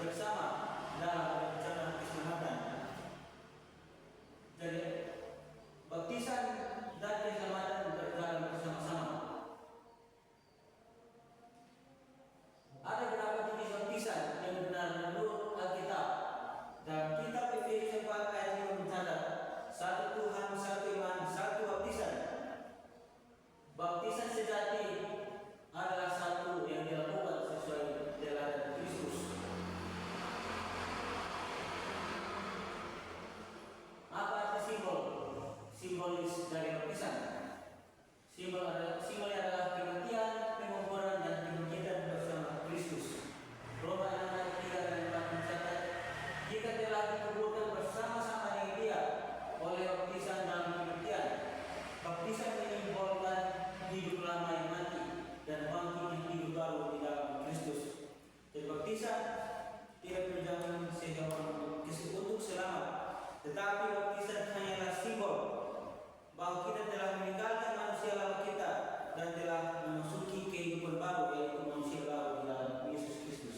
bersama dalam rencana keselamatan. Jadi baptisan dan keselamatan berjalan bersama-sama. Ada beberapa jenis baptisan yang benar menurut Alkitab. Dan kitab Efesus 4 ayat 5 mencatat, satu Tuhan, satu iman, satu baptisan. Baptisan sejati adalah satu yang dilakukan sesuai teladan Kristus. Apa arti simbol? Simbolis dari baptisan. Simbol adalah kematian, penguburan, dan kebangkitan bersama Kristus. Roma 6 ayat 3 dan 4 mencatat, jika telah dikuburkan bersama-sama dengan Dia oleh baptisan dalam kematian, baptisan menyimbolkan hidup lama yang mati dan bangkit yang hidup baru di dalam Kristus. Jadi baptisan tidak menjamin seseorang untuk selamat, tetapi baptisan hanyalah simbol bahwa kita telah meninggalkan manusia lama kita dan telah memasuki kehidupan baru, yaitu manusia baru di dalam Yesus Kristus.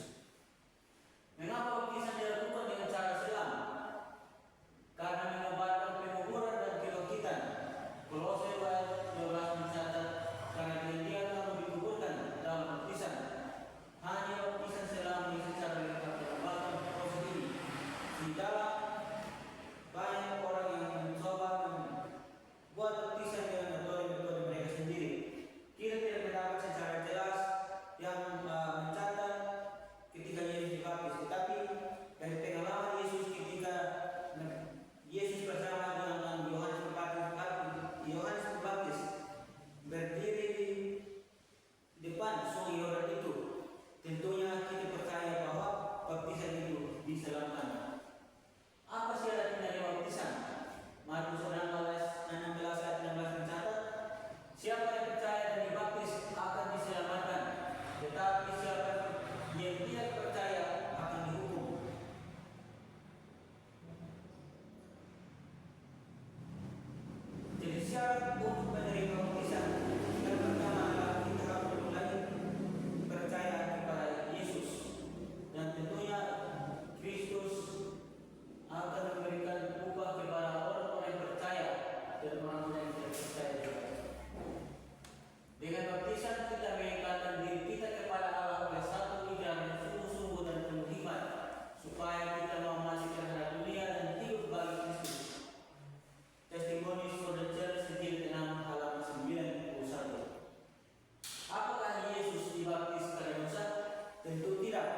Mengapa baptisan dilakukan dengan cara silam? Karena mengobarkan penguburan dan kebangkitan. Kolose 12 mencatat, karena dia kamu dikuburkan dalam baptisan. Hanya baptisan silam yang secara lengkap melambangkan proses ini. Di dalam banyak orang yang mencoba membuat baptisan dengan metode-metode mereka sendiri. Kita tidak mendapat secara jelas yang mencatat ketika Yesus dibaptis, tetapi dari pengalaman Yesus ketika Yesus bersama dengan Yohanes Pembaptis berdiri di depan sungai Yordan itu, tentunya kita percaya bahwa baptisan itu diselamkan. Apa syarat dari baptisan? Markus 16 ayat 16 mencatat, siapa yang percaya dan dibaptis akan diselamatkan, tetapi siapa yang tidak percaya akan dihukum. Jadi syarat untuk menerima baptisan yang pertama adalah kita harus mulai percaya kepada Yesus, dan tentunya Kristus akan memberikan upah kepada orang-orang yang percaya dan orang-orang yang tidak percaya juga. Dengan baptisan kita mengikatkan diri kita kepada Allah oleh satu iman yang sungguh-sungguh dan penuh hikmat, supaya kita mau masuk ke dalam dunia dan hidup bagi Kristus. Testimonies for the Church jilid 6 halaman 91. Apakah Yesus dibaptis pada dosa? Tentu tidak.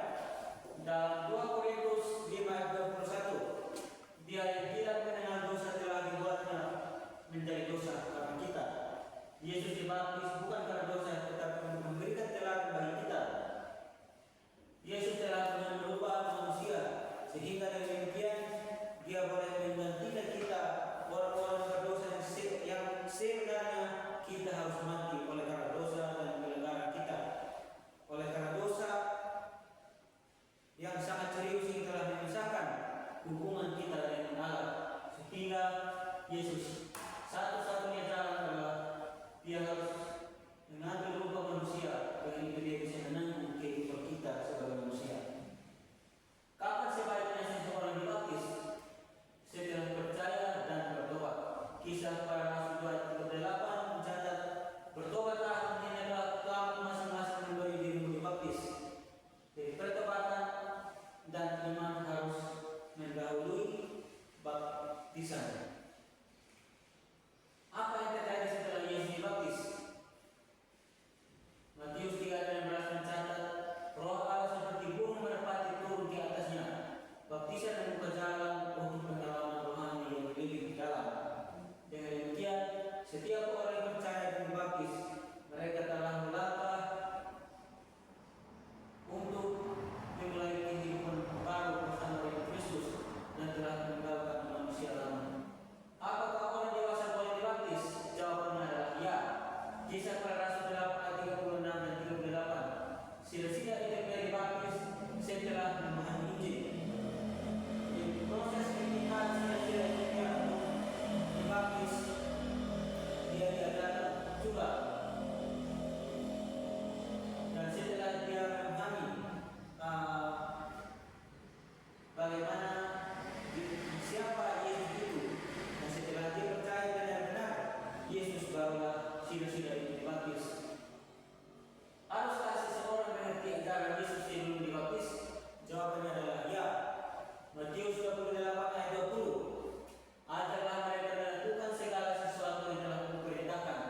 Dalam 2 Korintus 5 ayat 21, Dia yang tidak mengenal dosa telah dibuatnya menjadi dosa karena kita. Yesus dibaptis bukan karena dosa, tetapi untuk memberikan teladan bagi kita. Yesus telah merubah manusia, sehingga dengan demikian Dia boleh menggantikan kita, orang-orang berdosa yang sebenarnya kita harus mati oleh karena dosa dan pelanggaran kita. Oleh karena dosa yang sangat serius yang telah memisahkan hubungan kita dengan Allah, sehingga Yesus satu-satunya jalan adalah Dia harus mengambil rupa manusia, bagi itu Dia bisa menanggung kehidupan kita sebagai manusia. Kapan sebaiknya seseorang dibaptis? Setelah percaya dan bertobat. Kisah para Rasul 2:38 mencatat, bertobatlah hendaklah kamu masing-masing memberi dirimu dibaptis. Jadi pertobatan dan iman harus mendahului baptisan. Jawabannya adalah ya. Matius 28 ayat 20. Adalah mereka melakukan segala sesuatu yang telah kuperintahkan.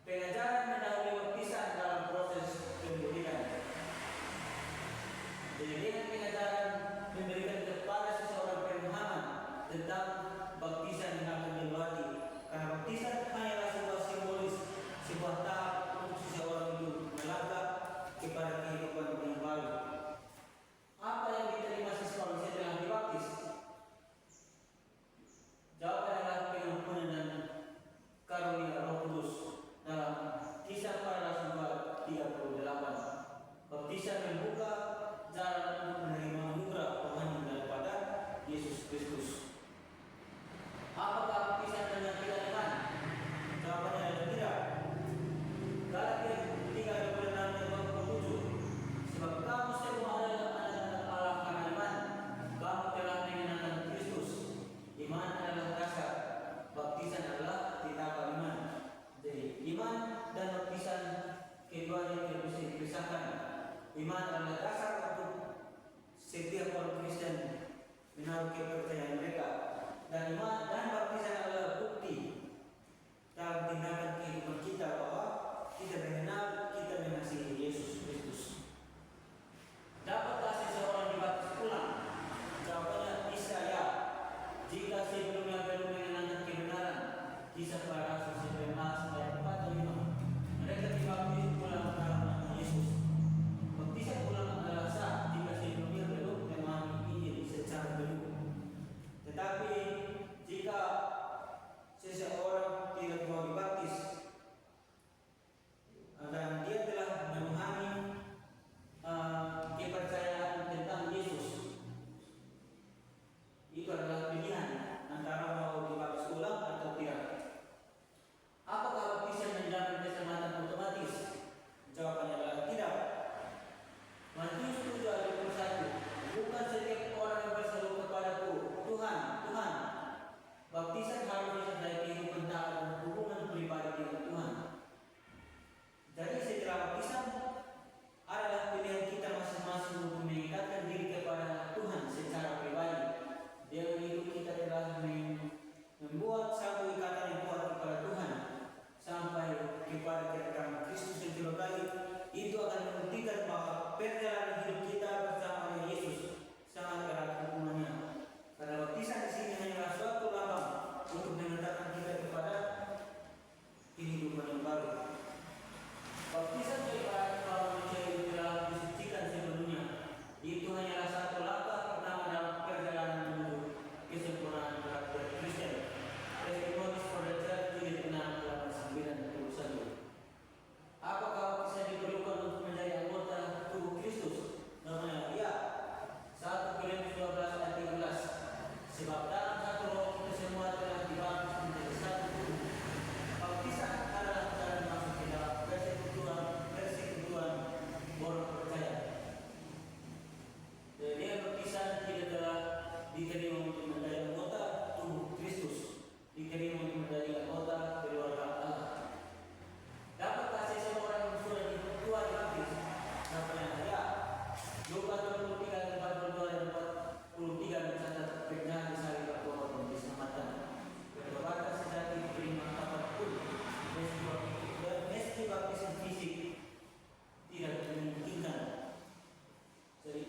Pengajaran mendahului baptisan dalam proses pendidikan. Jadi dengan pengajaran memberikan kepada seseorang pemahaman tentang baptisan yang akan dilewati. Karena baptisan hanyalah sebuah simbolis, sebuah tahap untuk seseorang itu melangkah kepada kehidupan yang baru. Apa yang diterima seseorang setelah dibaptis? Jawabannya adalah pengampunan dan karunia Roh Kudus dalam Kisah Para Rasul 38. Baptisan membuka jalan untuk menerima anugerah Tuhan daripada Yesus Kristus. Apakah baptisan menggantikan iman? Jawabannya adalah tidak. Galatia 3:26-27. Sebab kamu semua adalah anak-anak Allah karena iman. Kamu telah mengenakan Kristus. Iman adalah dasar. Baptisan adalah tindakan iman. Jadi iman dan baptisan keduanya tidak bisa dipisahkan. Iman adalah dasar untuk setiap orang Kristen menaruh kepercayaan mereka. Dan iman dan baptisan adalah bukti dalam tindakan kehidupan kita bahwa kita mengenal, kita mengasihi Yesus Kristus. Dapatkah seseorang dibaptis ulang? Jawabannya bisa ya. Jika sebelumnya belum mengenal kebenaran. Kisah Para Rasul 19 ayat 4-5. Mereka dibaptis ulang dalam nama Yesus. Baptisan ulang adalah sah jika sebelumnya belum memahami Injil secara penuh. Tetapi jika seseorang tidak mau dibaptis dan dia telah memahami kepercayaan tentang Yesus, itu adalah pilihan antara mau dibaptis ulang atau tidak. Apakah baptisan menjamin keselamatan otomatis? Jawabannya adalah tidak. Matius 7:21. Bukan setiap orang yang berseru kepadaku, Tuhan, Tuhan. Baptisan harus disertai kehidupan taat dan hubungan pribadi dengan Tuhan. Jadi setelah baptisan adalah pilihan kita masing-masing untuk mengikatkan diri kepada Tuhan secara pribadi. Dengan itu kita telah membuat satu ikatan yang kuat kepada Tuhan sampai kepada kedatangan Kristus yang kedua kali. Itu akan membuktikan bahwa perjalanan hidup kita bersama dengan Yesus sangat erat hubungannya. Karena baptisan di sini hanyalah suatu lambang untuk mengantarkan kita kepada kehidupan yang baru. Baptisan daripada orang manusia itu telah disucikan sebelumnya. Itu hanyalah satu langkah pertama dalam perjalanan menuju kesempurnaan karakter Kristen. Testimonies for the Church 6:8-9-21. Apakah baptisan diperlukan untuk menjadi anggota tubuh Kristus? Namanya ya. 1 Korintus 12:13. Sebab dalam satu roh kita semua telah dibaptis menjadi satu tubuh. Baptisan adalah jalan masuk ke dalam persekutuan orang percaya. Dengan baptisan kita telah diterima untuk menjadi anggota tubuh Kristus, diterima untuk menjadi anggota keluarga Allah. Dapatkah seseorang yang sudah dibaptis? Jawabannya ya. Lukas 23:42-43 mencatat penjahat disalib atau orang diselamatkan. Berkata sejati diterima apapun, meski baptisan fisik tidak memungkinkan. Jadi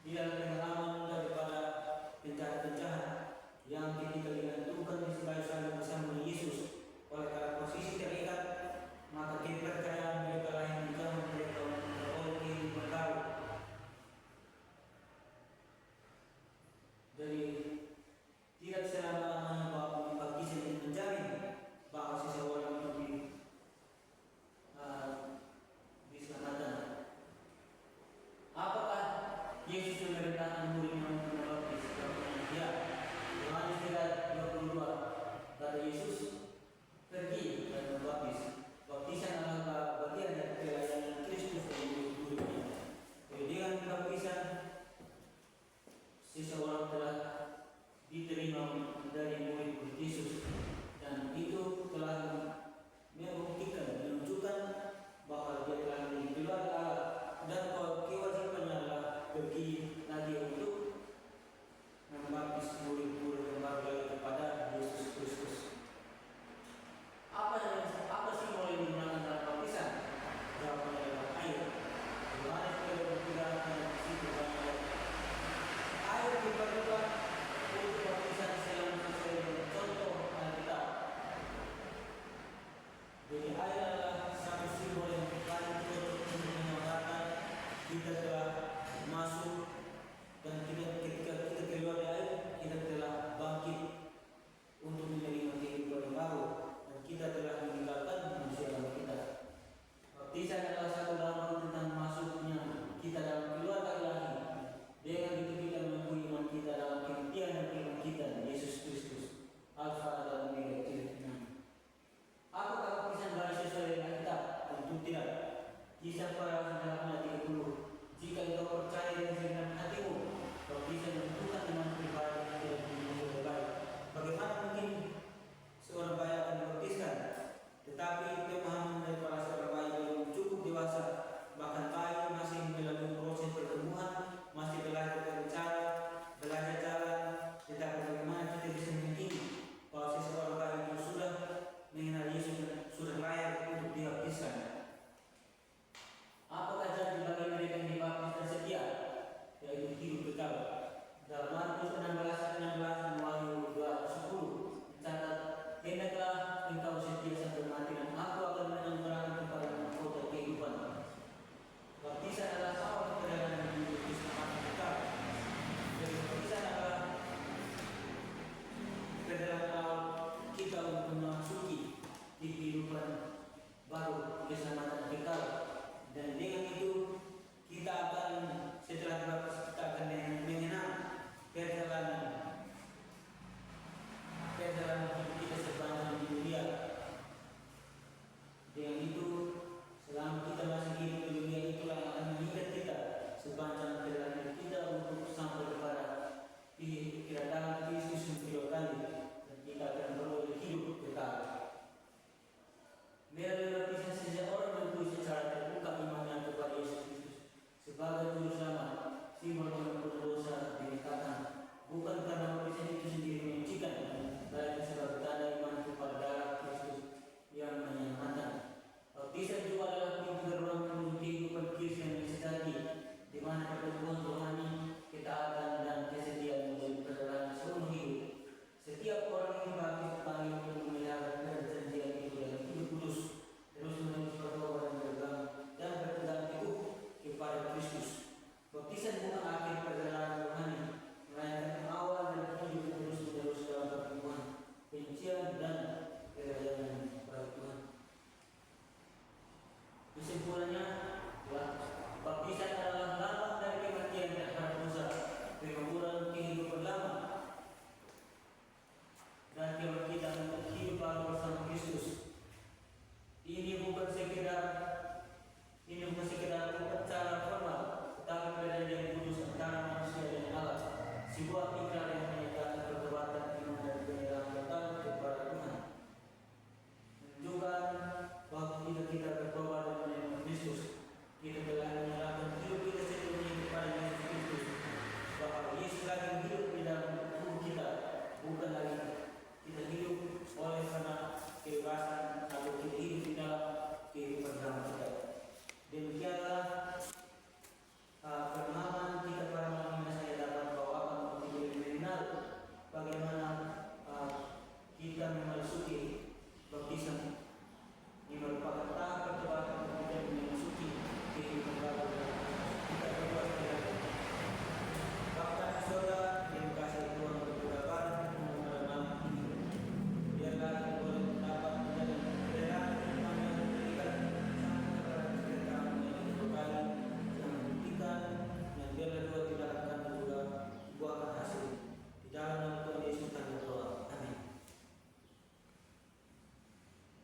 tidak ada pengalaman daripada penjahat-penjahat yang ketika digantungkan di sebagai salib bersama Yesus. Oleh karena posisi terikat, maka kepercayaan mereka lah yang menjauh mereka memperoleh kehidupan baru. Jadi tidak selama-lamanya bahwa baptisan ini menjamin bahwa seseorang itu diselamatkan. Apakah Yesus memerintahkan murid-muridnya untuk membaptis? Ya. Yohanes 3:22. Kata Yesus, pergi dan membaptis. Baptisan adalah bagian dari pelayanan Kristus yang